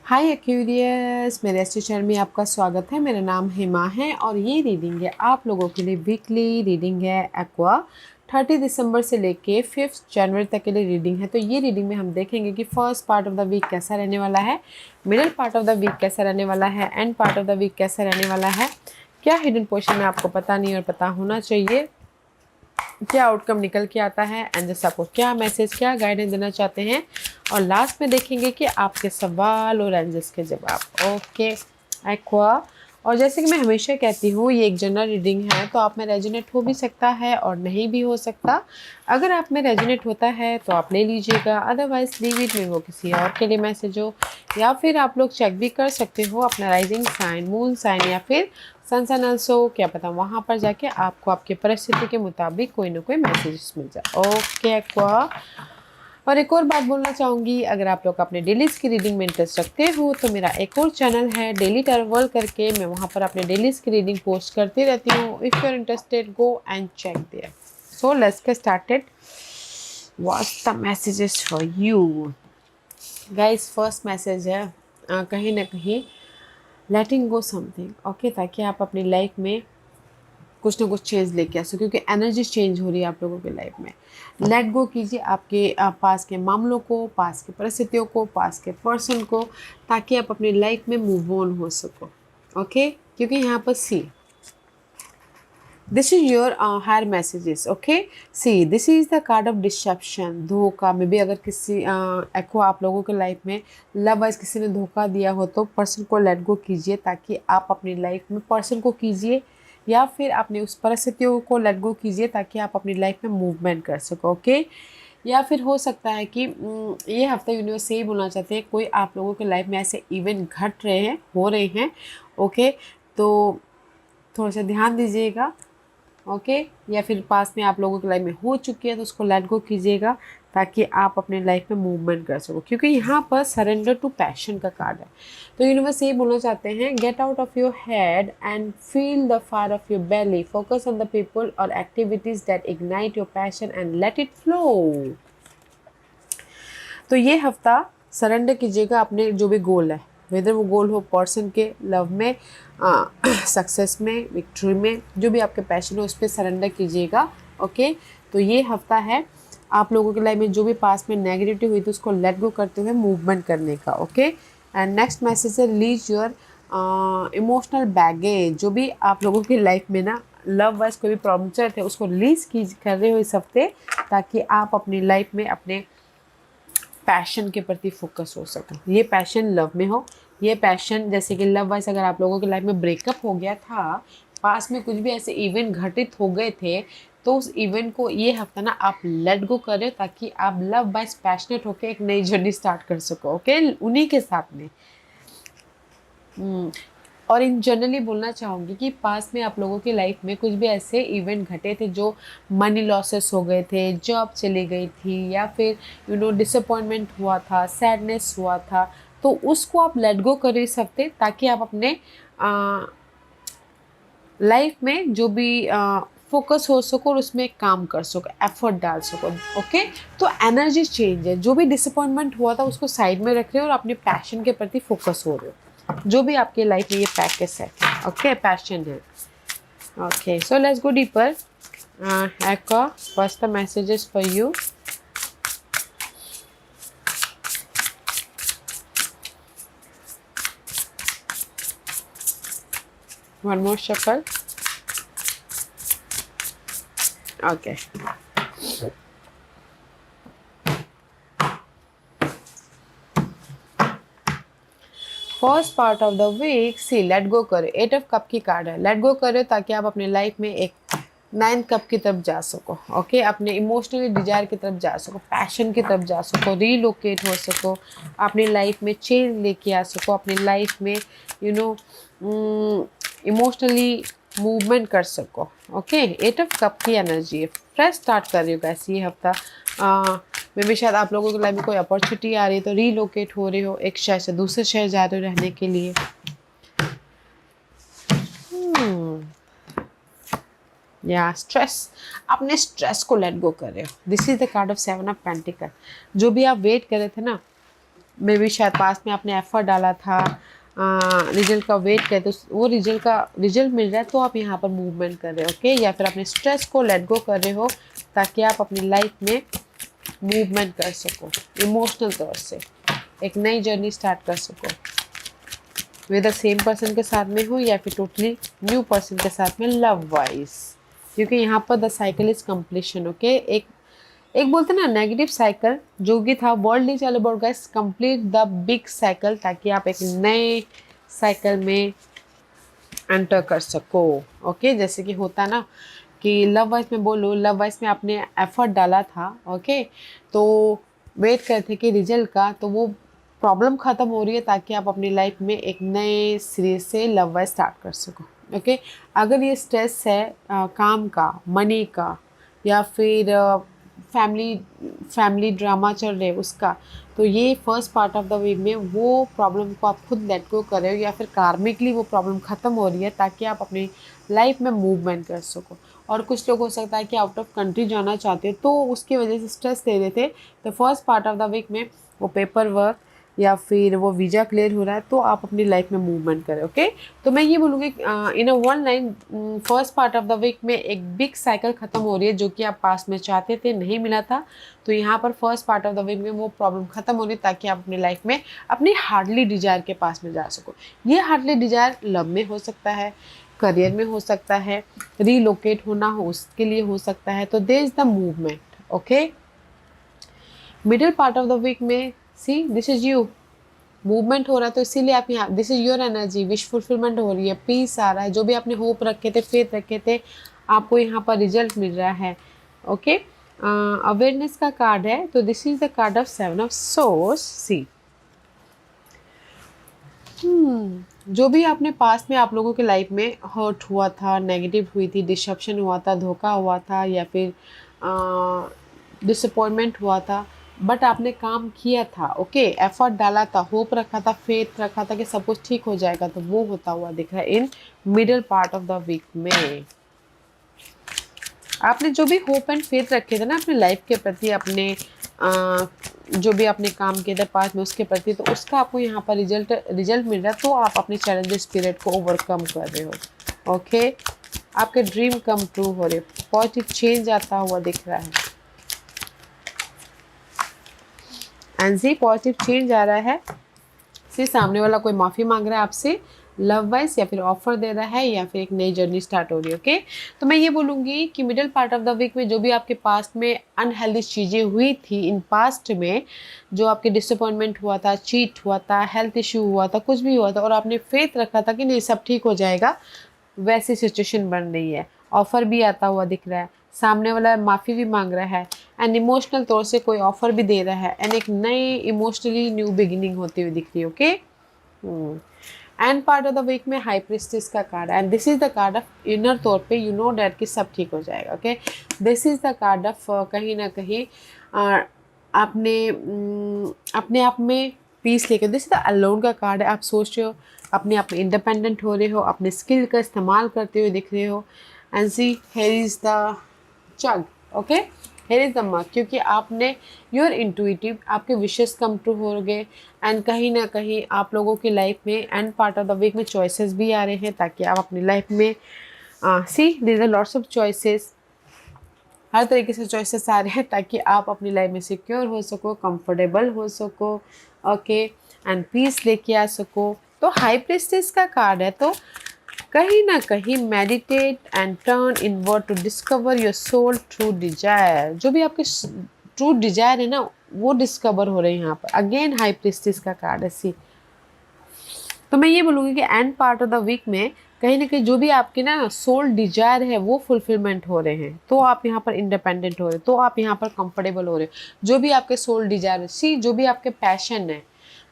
हाय Aquarius, मेरे astro channel में आपका स्वागत है। मेरा नाम हेमा है और ये रीडिंग है आप लोगों के लिए वीकली रीडिंग है एक्वा 30 दिसंबर से लेके 5 जनवरी तक के लिए रीडिंग है। तो ये रीडिंग में हम देखेंगे कि first part of the week कैसा रहने वाला है, middle part of the week कैसा रहने वाला है, end part of the week कैसा रहने वाला है, क्या हिडन पोर्शन में आपको पता नहीं और पता होना चाहिए, क्या आउटकम निकल के आता है, एंड जैसे आपको क्या मैसेज क्या गाइडेंस देना चाहते हैं, और लास्ट में देखेंगे कि आपके सवाल और एंजल्स के जवाब। ओके एक्वा, और जैसे कि मैं हमेशा कहती हूँ ये एक जनरल रीडिंग है, तो आप में रेजोनेट हो भी सकता है और नहीं भी हो सकता। अगर आप में रेजोनेट होता है तो आप ले लीजिएगा, अदरवाइज लीव इट में, वो किसी और के लिए मैसेज हो। या फिर आप लोग चेक भी कर सकते हो अपना राइजिंग साइन, मून साइन या फिर सन सन अल्सो, क्या पता वहाँ पर जाके आपको आपकी परिस्थिति के मुताबिक कोई ना कोई मैसेज मिल जाए। ओके एक्वा, और एक और बात बोलना चाहूँगी, अगर आप लोग अपने डेलीज की रीडिंग में इंटरेस्ट रखते हो तो मेरा एक और चैनल है डेली टर्वल करके, मैं वहाँ पर अपने डेलीज की रीडिंग पोस्ट करती रहती हूँ। If you are interested go and check there. So let's get started. What's the messages for you guys. First message है कहीं ना कहीं लेटिंग गो समथिंग, ओके, ताकि आप अपनी लाइफ में कुछ ना कुछ चेंज लेके आ सको, क्योंकि एनर्जी चेंज हो रही है आप लोगों की लाइफ में। लेट गो कीजिए आपके पास के मामलों को, पास की परिस्थितियों को, पास के पर्सन को, ताकि आप अपनी लाइफ में मूव ऑन हो सको। ओके, क्योंकि यहाँ पर see this is your higher messages. Okay, see this is the card of deception, धोखा में भी। अगर किसी एक्वा आप लोगों के लाइफ में लव वाइज किसी ने धोखा दिया हो तो पर्सन को लेट गो कीजिए, ताकि आप अपनी लाइफ में पर्सन को कीजिए या फिर अपनी उस परिस्थितियों को लेट गो कीजिए, ताकि आप अपनी लाइफ में मूवमेंट कर सको। ओके, या फिर हो सकता है कि ये हफ्ता यूनिवर्स यही बोलना चाहते हैं, कोई आप लोगों के लाइफ में ऐसे इवेंट घट रहे हैं, हो रहे हैं। ओके, तो थोड़ा सा ध्यान दीजिएगा। ओके, या फिर पास में आप लोगों की लाइफ में हो चुकी है तो उसको लेट गो कीजिएगा, ताकि आप अपने लाइफ में मूवमेंट कर सको, क्योंकि यहाँ पर सरेंडर टू पैशन का कार्ड है। तो यूनिवर्स ये बोलना चाहते हैं, get out of your head and feel the fire of your belly, focus on the people और activities that ignite your passion and let it flow. तो ये हफ्ता सरेंडर कीजिएगा अपने जो भी गोल है, वेदर वो गोल हो पर्सन के, लव में, सक्सेस में, विक्ट्री में, जो भी आपके पैशन हो उस पर सरेंडर कीजिएगा। ओके, तो ये हफ्ता है आप लोगों की लाइफ में जो भी पास में नेगेटिविटी हुई थी उसको लेट गो करते हुए मूवमेंट करने का। ओके, एंड नेक्स्ट मैसेज है, रिलीज योर इमोशनल बैगेज। जो भी आप लोगों की लाइफ में ना लव वाइज कोई भी प्रॉब्लम चल रहे थे उसको रिलीज कर रहे हो इस हफ्ते, ताकि आप अपनी लाइफ में अपने पैशन के प्रति फोकस हो सके। ये पैशन लव में हो, ये पैशन जैसे कि लव वाइज अगर आप लोगों की लाइफ में ब्रेकअप हो गया था, पास में कुछ भी ऐसे इवेंट घटित हो गए थे, तो उस इवेंट को ये हफ्ता ना आप लेट गो करें, ताकि आप लव वाइज पैशनेट होकर एक नई जर्नी स्टार्ट कर सको। ओके, उन्हीं के साथ में। और इन जनरली बोलना चाहूँगी कि पास में आप लोगों की लाइफ में कुछ भी ऐसे इवेंट घटे थे जो मनी लॉसेस हो गए थे, जॉब चली गई थी, या फिर डिसअपॉइंटमेंट हुआ था, सैडनेस हुआ था, तो उसको आप लेट गो करें इस हफ्ते, ताकि आप अपने लाइफ में जो भी फोकस हो सको और उसमें काम कर सको, एफर्ट डाल सको। ओके, तो एनर्जी चेंज है, जो भी डिसअपॉइंटमेंट हुआ था उसको साइड में रख रहे हो और अपने पैशन के प्रति फोकस हो रहे हो, जो भी आपके लाइफ में ये पैकेज है। ओके, पैशन है। Okay, so let's go deeper. Aqua, what's the messages for you? One more shuffle. Okay. First part of the week, see let go करो। 8 ऑफ कप की कार्ड है, लेट गो करो ताकि आप अपने life में एक 9 कप की तरफ जा सको। ओके, अपने इमोशनली डिजायर की तरफ जा सको, पैशन की तरफ जा सको, रीलोकेट हो सको, अपनी लाइफ में चेंज लेके आ सको, अपनी लाइफ में इमोशनली मूवमेंट कर सको। ओके, 8 ऑफ कप की एनर्जी है, फ्रेश स्टार्ट कर रही हो गैस ये हफ्ता। मे भी शायद आप लोगों की लाइफ में कोई अपॉर्चुनिटी आ रही है, तो रीलोकेट हो रहे हो, एक शहर से दूसरे शहर जा रहे हो रहने के लिए। या स्ट्रेस, अपने स्ट्रेस को लेट गो कर रहे हो। This is the card of 7 of pentacle. जो भी आप वेट कर रहे थे ना, मे बी शायद पास में आपने एफर्ट डाला था, रिजल्ट का वेट करे तो वो रिजल्ट मिल रहा है, तो आप यहाँ पर मूवमेंट कर रहे हो, ओके। या फिर अपने स्ट्रेस को लेट गो कर रहे हो ताकि आप अपनी लाइफ में मूवमेंट कर सको, इमोशनल तौर से एक नई जर्नी स्टार्ट कर सको। विद द सेम पर्सन के साथ में हो या फिर टोटली न्यू पर्सन के साथ में लव वाइज, क्योंकि यहाँ पर the cycle is completion, okay. एक बोलते ना नेगेटिव साइकिल जो कि था, world is all about guys complete the big cycle, ताकि आप एक नए साइकिल में एंटर कर सको, ओके। जैसे कि होता ना कि लव वाइज में बोलो, लव वाइज में आपने एफर्ट डाला था, ओके, तो वेट करते कि रिजल्ट का, तो वो प्रॉब्लम ख़त्म हो रही है ताकि आप अपनी लाइफ में एक नए सिरे से लव वाइज स्टार्ट कर सको, ओके। अगर ये स्ट्रेस है काम का, मनी का, या फिर फैमिली ड्रामा चल रहे उसका, तो ये first part of the week में वो प्रॉब्लम को आप खुद लेट गो कर रहे हो या फिर कार्मिकली वो प्रॉब्लम ख़त्म हो रही है ताकि आप अपनी लाइफ में मूवमेंट कर सको। और कुछ लोग हो सकता है कि आउट ऑफ कंट्री जाना चाहते हैं तो उसकी वजह से स्ट्रेस ले रहे थे, तो first part of the week में वो पेपर वर्क या फिर वो वीज़ा क्लियर हो रहा है तो आप अपनी लाइफ में मूवमेंट करें, ओके। तो मैं ये बोलूँगी in a one line, first part of the week में एक बिग साइकिल ख़त्म हो रही है जो कि आप पास में चाहते थे, नहीं मिला था, तो यहाँ पर first part of the week में वो प्रॉब्लम ख़त्म हो रही है ताकि आप अपनी लाइफ में अपनी हार्डली डिजायर के पास में जा सको। ये हार्डली डिजायर लव में हो सकता है, करियर में हो सकता है, रीलोकेट होना हो उसके लिए हो सकता है, तो there is the movement, okay. Middle part of the week में see this is you, movement हो रहा है, तो इसीलिए आप यहाँ, this is your energy, wish fulfilment हो रही है, पीस आ रहा है, जो भी आपने होप रखे थे, फेथ रखे थे, आपको यहाँ पर रिजल्ट मिल रहा है, ओके। अवेयरनेस का कार्ड है, तो this is the card of 7 of swords. See जो भी आपने पास में आप लोगों के लाइफ में हर्ट हुआ था, नेगेटिव हुई थी, डिसप्शन हुआ था, धोखा हुआ था, या फिर डिसअपॉइंटमेंट हुआ था, बट आपने काम किया था, ओके, एफर्ट डाला था, होप रखा था, फेथ रखा था कि सब कुछ ठीक हो जाएगा, तो वो होता हुआ दिख रहा है in middle part of the week में। आपने जो भी होप एंड फेथ रखे थे ना अपने लाइफ के प्रति, अपने जो भी आपने काम किया था पास में उसके प्रति, तो उसका आपको यहाँ पर रिजल्ट मिल रहा है, तो आप अपने चैलेंजेस पीरियड को ओवरकम कर रहे हो, ओके। आपके ड्रीम कम ट्रू हो रहे, पॉजिटिव चेंज आता हुआ दिख रहा है, एंड जी पॉजिटिव चेंज आ रहा है। से सामने वाला कोई माफ़ी मांग रहा है आपसे लव वाइज, या फिर ऑफर दे रहा है, या फिर एक नई जर्नी स्टार्ट हो रही है, ओके। तो मैं ये बोलूँगी कि middle part of the week में जो भी आपके पास्ट में अनहेल्दी चीज़ें हुई थी, इन पास्ट में जो आपके डिसअपॉइंटमेंट हुआ था, चीट हुआ था, हेल्थ इशू हुआ था, कुछ भी हुआ था, और आपने फेथ रखा था कि नहीं सब ठीक हो जाएगा, वैसी सिचुएशन बन रही है, ऑफर भी आता हुआ दिख रहा है, सामने वाला माफ़ी भी मांग रहा है, एंड इमोशनल तौर से कोई ऑफर भी दे रहा है, एंड एक नई इमोशनली न्यू बिगिनिंग होती हुई दिख रही है, okay. End part of the week में हाई प्रिस्टेस का card, and this is the card of inner तौर पे यू नो डैट कि सब ठीक हो जाएगा, okay. This is the card of कहीं ना कहीं अपने आप में पीस लेकर, दिस इज द अलोन का कार्ड है, आप सोच रहे हो अपने आप में इंडिपेंडेंट हो रहे हो, अपने स्किल का इस्तेमाल करते हुए दिख रहे हो, and see here is the chug, okay, here is the mug, क्योंकि आपने यूर इंटुइटिव, आपके विशेस कम ट्रू हो गए, एंड कहीं ना कहीं आप लोगों की लाइफ में and part of the week में चॉइसेस भी आ रहे हैं ताकि आप अपनी लाइफ में see there are lots of choices, हर तरीके से चॉइसेस आ रहे हैं ताकि आप अपनी लाइफ में सिक्योर हो सको, कंफर्टेबल हो सको, ओके, एंड पीस लेके आ सको। तो हाई प्रिस्टेस का कार्ड है, तो कहीं ना कहीं meditate and turn inward to discover your soul true desire, जो भी आपके ट्रू डिजायर है ना वो डिस्कवर हो रहे हैं यहाँ पर। अगेन हाई प्रिस्टेस का कार्ड है, सी। तो मैं ये बोलूँगी कि end part of the week में कहीं ना कहीं जो भी आपके ना सोल डिजायर है वो फुलफिलमेंट हो रहे हैं, तो आप यहाँ पर इंडिपेंडेंट हो रहे हो, तो आप यहाँ पर कंफर्टेबल हो रहे हो, जो भी आपके सोल डिजायर है, सी जो भी आपके पैशन है,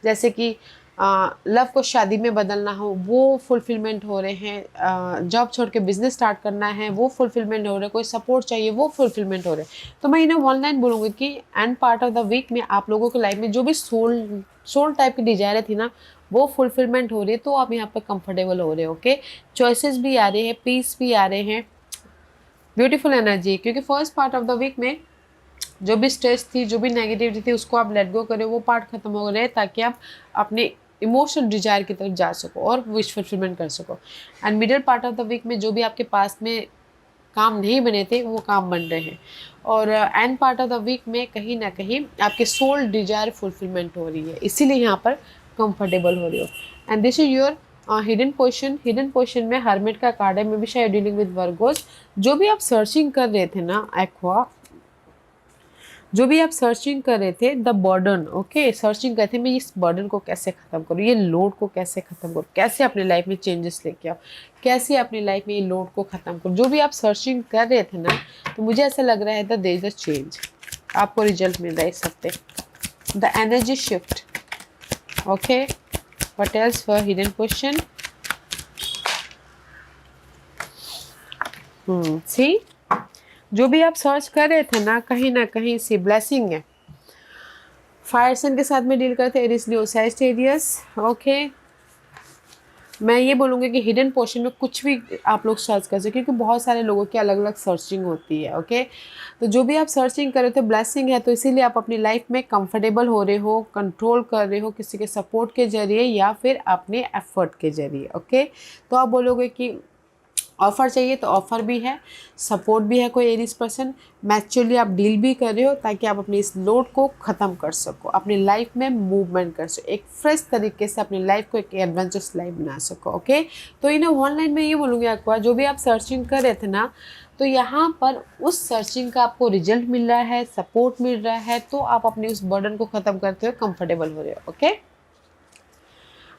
जैसे कि लव को शादी में बदलना हो वो फुलफिलमेंट हो रहे हैं, जॉब छोड़ के बिजनेस स्टार्ट करना है वो फुलफिलमेंट हो रहे हैं, कोई सपोर्ट चाहिए वो फुलफिलमेंट हो रहे हैं। तो मैं इन्हें वन लाइन बोलूँगी कि end part of the week में आप लोगों की लाइफ में जो भी सोल टाइप की डिजायर थी ना वो फुलफिलमेंट हो रही है, तो आप यहाँ पर कंफर्टेबल हो रहे हो, ओके। चॉइसेस भी आ रहे हैं, पीस भी आ रहे हैं, ब्यूटीफुल एनर्जी, क्योंकि first part of the week में जो भी स्ट्रेस थी, जो भी नेगेटिविटी थी, उसको आप लेट गो करें, वो पार्ट खत्म हो रहे ताकि आप अपने इमोशनल डिजायर की तरफ जा सको और विश फुलफिलमेंट कर सको। And middle part of the week में जो भी आपके पास में काम नहीं बने थे वो काम बन रहे हैं, और end part of the week में कहीं ना कहीं आपके सोल डिजायर फुलफिलमेंट हो रही है, इसीलिए यहाँ पर कंफर्टेबल हो रही हो। And this is your hidden position. Hidden position में हर्मिट का कार्ड है, मे बी शायद डीलिंग विद वर्गोस। जो भी आप सर्चिंग कर रहे थे ना एक्वा, जो भी आप सर्चिंग कर रहे थे, द बर्डन, ओके, सर्चिंग करते मैं इस बर्डन को कैसे ख़त्म करूँ, ये लोड को कैसे ख़त्म करूँ, कैसे अपनी लाइफ में चेंजेस लेके आओ, कैसे अपनी लाइफ में ये लोड को ख़त्म करूँ। जो भी आप सर्चिंग कर रहे थे ना, तो मुझे ऐसा लग रहा है the there is a change, आपको रिजल्ट मिल रहा है इस हफ्ते। The energy shift, okay, what else for hidden question. See, जो भी आप सर्च कर रहे थे ना कहीं से ब्लेसिंग है। फायर सन के साथ में डील करते एरिस लियो सैजिटेरियस, ओके। मैं ये बोलूँगी कि हिडन पोर्शन में कुछ भी आप लोग सर्च कर सकते, क्योंकि बहुत सारे लोगों की अलग अलग सर्चिंग होती है, ओके। तो जो भी आप सर्चिंग कर रहे थे ब्लेसिंग है, तो इसीलिए आप अपनी लाइफ में कंफर्टेबल हो रहे हो, कंट्रोल कर रहे हो किसी के सपोर्ट के जरिए या फिर अपने एफर्ट के जरिए, ओके। तो आप बोलोगे कि ऑफ़र चाहिए तो ऑफ़र भी है, सपोर्ट भी है कोई एरीज पर्सन, मैच्योरली आप डील भी कर रहे हो ताकि आप अपनी इस लोड को ख़त्म कर सको, अपनी लाइफ में मूवमेंट कर सको, एक फ्रेश तरीके से अपनी लाइफ को एक एडवेंचरस लाइफ बना सको, ओके। तो इन ऑनलाइन में ये बोलूँगी आपको, जो भी आप सर्चिंग कर रहे थे ना, तो यहाँ पर उस सर्चिंग का आपको रिजल्ट मिल रहा है, सपोर्ट मिल रहा है, तो आप अपनी उस बर्डन को ख़त्म करते हुए कंफर्टेबल हो रहे हो, ओके।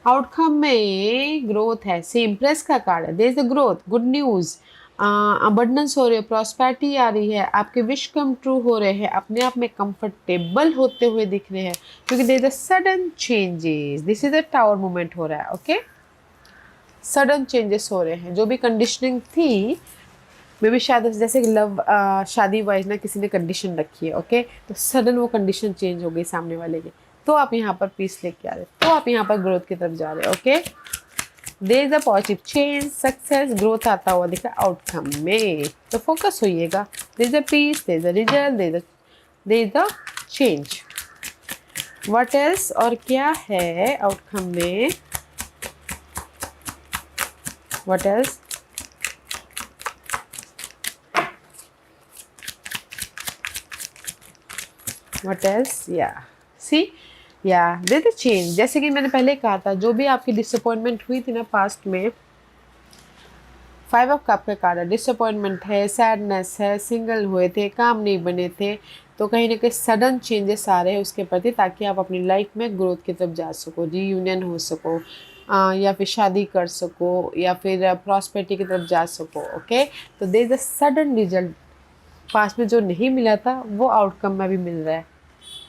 आउटकम में ग्रोथ है, सेम प्रेस का कार्ड है, there is the growth, good news, abundance हो रही है, प्रॉस्पेरिटी आ रही है, आपके विश कम ट्रू हो रहे हैं, अपने आप में कंफर्टेबल होते हुए दिख रहे हैं, क्योंकि there is a sudden changes, this is a tower movement हो रहा है, ओके। सडन चेंजेस हो रहे हैं, जो भी कंडीशनिंग थी, मे बी शायद जैसे लव शादी वाइज ना किसी ने कंडीशन रखी है, ओके, तो सडन वो कंडीशन चेंज हो गई सामने वाले की, तो आप यहाँ पर पीस लेके आ रहे हो, तो आप यहाँ पर ग्रोथ की तरफ जा रहे हो, okay. There is a positive change, success, growth आता हुआ दिखा आउटकम में, तो फोकस होइएगा। There is a peace, there is a result, there is a change. What else, और क्या है आउटकम में, व्हाट एल्स, व्हाट एल्स, या सी, या देयर इज अ चेंज। जैसे कि मैंने पहले कहा था, जो भी आपकी डिसअपॉइंटमेंट हुई थी ना पास्ट में, 5 ऑफ कप का कार्ड है, डिसअपॉइंटमेंट है, सैडनेस है, सिंगल हुए थे, काम नहीं बने थे, तो कहीं ना कहीं सडन चेंजेस आ रहे हैं उसके प्रति, ताकि आप अपनी लाइफ में ग्रोथ की तरफ जा सको, रीयूनियन हो सको, या फिर शादी कर सको, या फिर प्रॉस्पेरिटी की तरफ जा सको, ओके। तो there is a sudden result, past में जो नहीं मिला था वो आउटकम में भी मिल रहा है,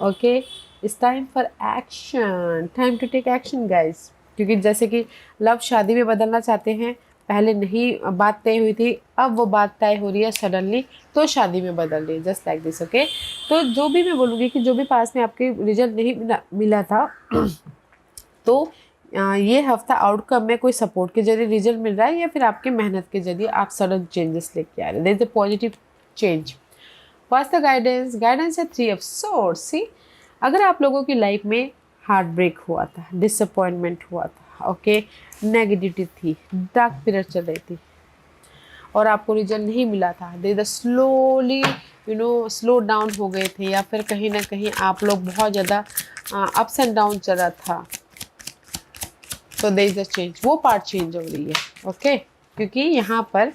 okay. It's time for action, time to take action guys, क्योंकि जैसे कि लव शादी में बदलना चाहते हैं, पहले नहीं बात तय हुई थी, अब वो बात तय हो रही है सडनली, तो शादी में बदल रही है, जस्ट लाइक दिस, ओके। तो जो भी मैं बोलूँगी कि जो भी पास में आपके रिजल्ट नहीं मिला था तो ये हफ्ता आउटकम में कोई सपोर्ट के जरिए रिजल्ट मिल रहा है, या फिर आपकी मेहनत के जरिए आप सडन चेंजेस लेके आ रहे हैं, there is a positive change. What's the guidance, guidance है 3 ऑफ सोर्ड्स। सी, अगर आप लोगों की लाइफ में हार्ट ब्रेक हुआ था, डिसअपॉइंटमेंट हुआ था, ओके, नेगेटिविटी थी, डार्क पीरियड चल रही थी और आपको रिजल्ट नहीं मिला था, देयर स्लोली स्लो डाउन हो गए थे, या फिर कहीं ना कहीं आप लोग बहुत ज़्यादा अप्स एंड डाउन चल रहा था, तो देयर इज अ चेंज, वो पार्ट चेंज हो रही है, ओके। क्योंकि यहाँ पर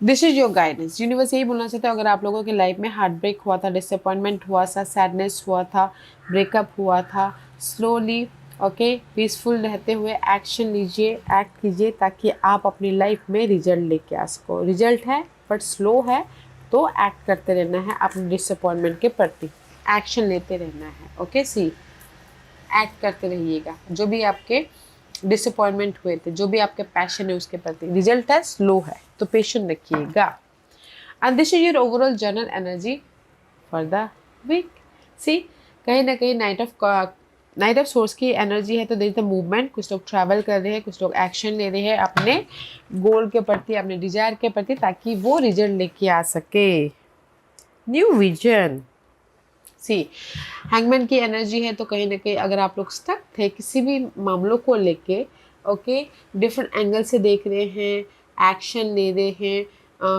this is your guidance, universe यही बोलना चाहता है, अगर आप लोगों की लाइफ में हार्ट ब्रेक हुआ था, डिसअपॉइंटमेंट हुआ था, सैडनेस हुआ था, ब्रेकअप हुआ था, स्लोली, ओके, पीसफुल रहते हुए एक्शन लीजिए, एक्ट कीजिए, ताकि आप अपनी लाइफ में रिजल्ट लेके आ सको। रिजल्ट है बट स्लो है, तो एक्ट करते रहना है अपने डिसअपॉइंटमेंट के प्रति, एक्शन लेते रहना है, ओके। सी, एक्ट करते रहिएगा, जो भी आपके डिसअपॉइंटमेंट हुए थे, जो भी आपके पैशन है उसके प्रति, रिजल्ट है स्लो है, तो पेशेंट रखिएगा। And this is your overall general energy for the week. See, कहीं ना कहीं नाइट ऑफ सोर्स की एनर्जी है, तो देर इज द मूवमेंट, कुछ लोग ट्रैवल कर रहे हैं, कुछ लोग एक्शन ले रहे हैं अपने गोल के प्रति, अपने डिजायर के प्रति, ताकि वो रिजल्ट लेके आ सके। न्यू विजन, सी हैंगमैन की एनर्जी है, तो कहीं ना कहीं अगर आप लोग स्टक थे किसी भी मामलों को लेके, ओके, डिफरेंट एंगल से देख रहे हैं, एक्शन ले रहे हैं,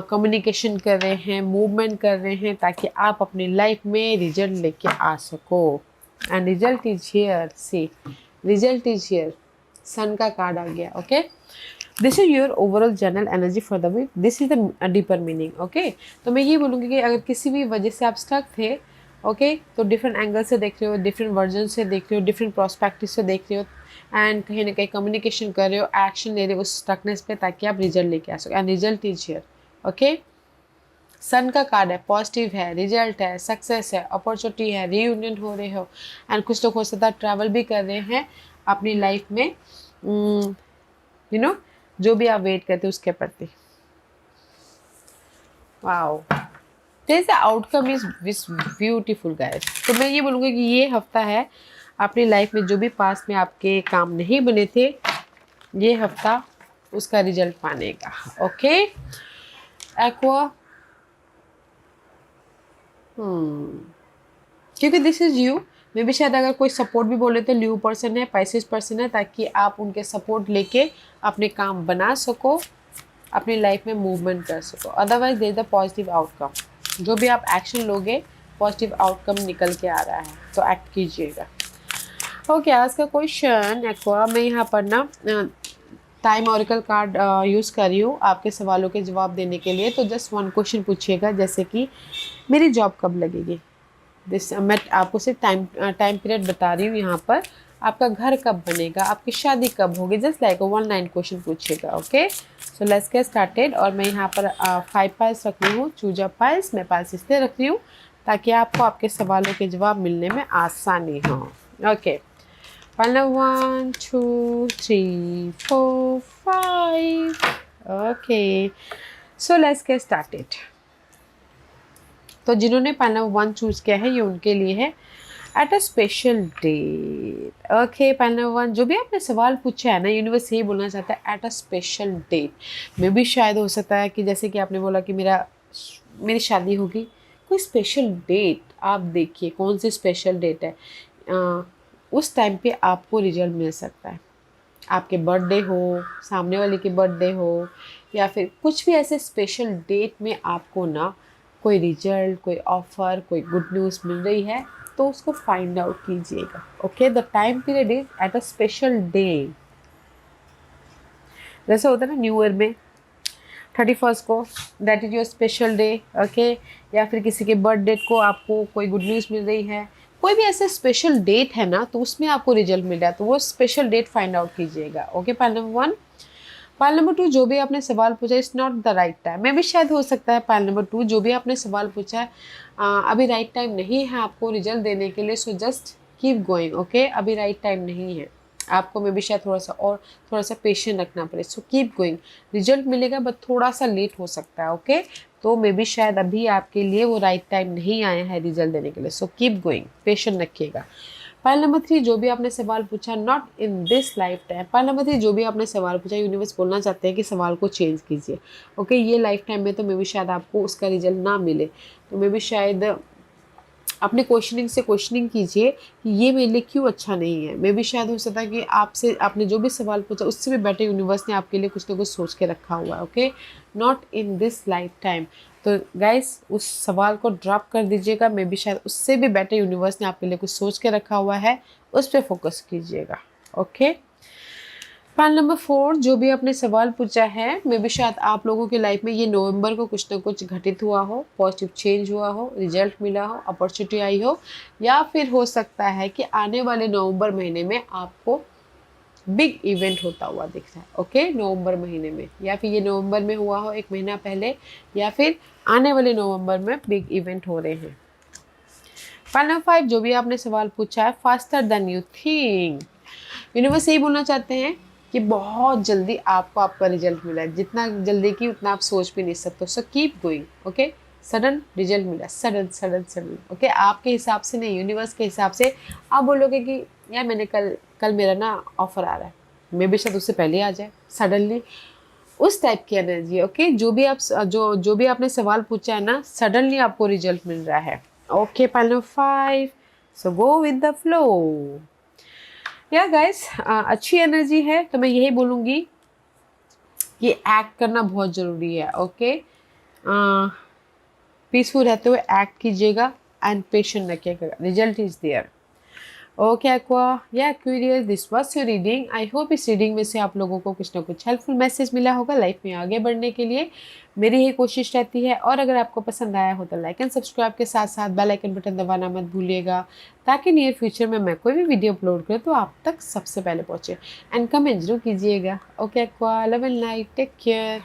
कम्युनिकेशन कर रहे हैं, मूवमेंट कर रहे हैं, ताकि आप अपनी लाइफ में रिजल्ट लेके आ सको। And result is here, see result is here, sun का कार्ड आ गया। Okay, this is your overall general energy for the week, this is the deeper meaning. Okay, तो मैं ये बोलूँगी कि अगर किसी भी वजह से आप स्टक थे, ओके, तो डिफरेंट एंगल से देख रहे हो, डिफरेंट वर्जन से देख रहे हो, डिफरेंट प्रोस्पेक्टिव से देख रहे हो, एंड कहीं ना कहीं कम्युनिकेशन कर रहे हो, एक्शन ले रहे हो उस स्टकनेस पे, ताकि आप रिजल्ट लेके आ सको। And result is here. Okay, sun का कार्ड है, पॉजिटिव है, रिजल्ट है, सक्सेस है, अपॉर्चुनिटी है, रीयूनियन हो रहे हो, एंड कुछ लोग हो सकता है ट्रैवल भी कर रहे हैं अपनी लाइफ में, यू नो, जो भी आप वेट करते हो उसके प्रति। Wow, this outcome is beautiful guys. तो मैं ये बोलूँगी कि ये हफ्ता है अपनी लाइफ में जो भी पास में आपके काम नहीं बने थे, ये हफ्ता उसका रिजल्ट पाने का। ओके, एक्वा, क्योंकि दिस इज यू, मे भी शायद अगर कोई सपोर्ट भी बोले तो ल्यू पर्सन है, पाइसिस पर्सन है, ताकि आप उनके सपोर्ट लेके अपने काम बना सको, अपनी लाइफ में मूवमेंट कर सको। Otherwise there is the positive outcome, जो भी आप एक्शन लोगे पॉजिटिव आउटकम निकल के आ रहा है, तो एक्ट कीजिएगा। ओके, आज का क्वेश्चन एक्वा, मैं यहाँ पर ना टाइम ऑरिकल कार्ड यूज़ कर रही हूँ आपके सवालों के जवाब देने के लिए। तो जस्ट वन क्वेश्चन पूछिएगा, जैसे कि मेरी जॉब कब लगेगी, मैं आपको सिर्फ टाइम पीरियड बता रही हूँ यहाँ पर, आपका घर कब बनेगा, आपकी शादी कब होगी, जस्ट लाइक 1 लाइन क्वेश्चन पूछिएगा। Okay, so let's get started. और मैं यहाँ पर 5 पाइल्स रख रही हूँ, चूज अ पाइल्स, मैं पाइल्स इसलिए रख रही हूँ ताकि आपको आपके सवालों के जवाब मिलने में आसानी हो। Okay, pile number 1 2 3 4 5। Okay, so let's get started. तो जिन्होंने पाइल नंबर 1 चूज़ किया है, ये उनके लिए है at a special date. Okay, pile number 1, जो भी आपने सवाल पूछा है ना, यूनिवर्स यही बोलना चाहता है एट अ स्पेशल डेट। में भी शायद हो सकता है कि जैसे कि आपने बोला कि मेरी शादी होगी, कोई स्पेशल डेट आप देखिए, कौन सी स्पेशल डेट है, उस टाइम पे आपको रिजल्ट मिल सकता है। आपके बर्थडे हो, सामने वाले की बर्थडे हो, या फिर कुछ भी ऐसे स्पेशल डेट में आपको ना कोई रिजल्ट, कोई ऑफ़र, कोई गुड न्यूज़ मिल रही है, तो उसको फाइंड आउट कीजिएगा। Okay, the time period is eight a special day. जैसे होता है ना न्यू ईयर में 31 को, that is your special day. Okay, या फिर किसी के बर्थडे को आपको कोई गुड न्यूज़ मिल रही है, कोई भी ऐसे स्पेशल डेट है ना, तो उसमें आपको रिजल्ट मिल रहा है, तो वो स्पेशल डेट फाइंड आउट कीजिएगा। Okay, pile number 1। Pile number 2, जो भी आपने सवाल पूछा, it's not the right time. मैं भी शायद हो सकता है पाइल नंबर 2, जो भी आपने सवाल पूछा है, अभी राइट टाइम नहीं है आपको रिजल्ट देने के लिए, so just keep going. Okay, अभी राइट टाइम नहीं है आपको, मैं भी शायद थोड़ा सा पेशेंट रखना पड़े, सो कीप गोइंग, रिजल्ट मिलेगा बट थोड़ा सा लेट हो सकता है। ओके, तो मे भी शायद अभी आपके लिए वो राइट टाइम नहीं आया है रिजल्ट देने के लिए, सो कीप गोइंग, पेशेंट रखिएगा। पाइल नंबर 3, जो भी आपने सवाल पूछा, not in this life time. Pile number 3, जो भी आपने सवाल पूछा, यूनिवर्स बोलना चाहते हैं कि सवाल को चेंज कीजिए। ओके, ये लाइफ टाइम में तो मे भी शायद आपको उसका रिजल्ट ना मिले, तो मे भी शायद अपने क्वेश्चनिंग से क्वेश्चनिंग कीजिए कि ये मेरे लिए क्यों अच्छा नहीं है। मे भी शायद हो सकता है कि आपसे आपने जो भी सवाल पूछा उससे भी बेटर यूनिवर्स ने आपके लिए कुछ ना कुछ सोच के रखा हुआ है। Okay, not in this life time. तो गाइस, उस सवाल को ड्रॉप कर दीजिएगा, मे भी शायद उससे भी बेटर यूनिवर्स ने आपके लिए कुछ सोच के रखा हुआ है, उस पर फोकस कीजिएगा। ओके, पाइल नंबर 4, जो भी आपने सवाल पूछा है, मे भी शायद आप लोगों की लाइफ में ये नवंबर को कुछ ना कुछ घटित हुआ हो, पॉजिटिव चेंज हुआ हो, रिजल्ट मिला हो, अपॉर्चुनिटी आई हो, या फिर हो सकता है कि आने वाले नवंबर महीने में आपको बिग इवेंट होता हुआ दिख रहा है। ओके, नवंबर महीने में, या फिर ये नवंबर में हुआ हो 1 महीना पहले, या फिर आने वाले नवंबर में बिग इवेंट हो रहे हैं। पाइल नंबर 5, जो भी आपने सवाल पूछा है, faster than you think. Universe यही बोलना चाहते हैं कि बहुत जल्दी आपको आपका रिजल्ट मिला है, जितना जल्दी की उतना आप सोच भी नहीं सकते, so keep going. Okay, sudden result मिला, सडन सडन सडन। ओके, आपके हिसाब से नहीं, यूनिवर्स के हिसाब से। आप बोलोगे कि यार मैंने कल मेरा ना ऑफर आ रहा है, मे भी शायद उससे पहले आ जाए सडनली, उस टाइप की एनर्जी। ओके, जो भी आपने सवाल पूछा है ना, सडनली आपको रिजल्ट मिल रहा है। Okay, pile number 5. So go with the flow. या गाइस, अच्छी एनर्जी है तो मैं यही बोलूँगी कि एक्ट करना बहुत ज़रूरी है। ओके, पीसफुल रहते हुए एक्ट कीजिएगा एंड पेशेंट रखिएगा, result is there. Okay aqua, या curious, this was your reading. I hope इस रीडिंग में से आप लोगों को कुछ ना कुछ हेल्पफुल मैसेज मिला होगा लाइफ में आगे बढ़ने के लिए। मेरी यही कोशिश रहती है। और अगर आपको पसंद आया हो तो लाइक एंड सब्सक्राइब के साथ साथ बेल आइकन बटन दबाना मत भूलिएगा, ताकि नियर फ्यूचर में मैं कोई भी वीडियो अपलोड करूँ तो आप तक सबसे पहले पहुँचे। एंड कमेंट जरूर कीजिएगा। Okay aqua, love and light, take care.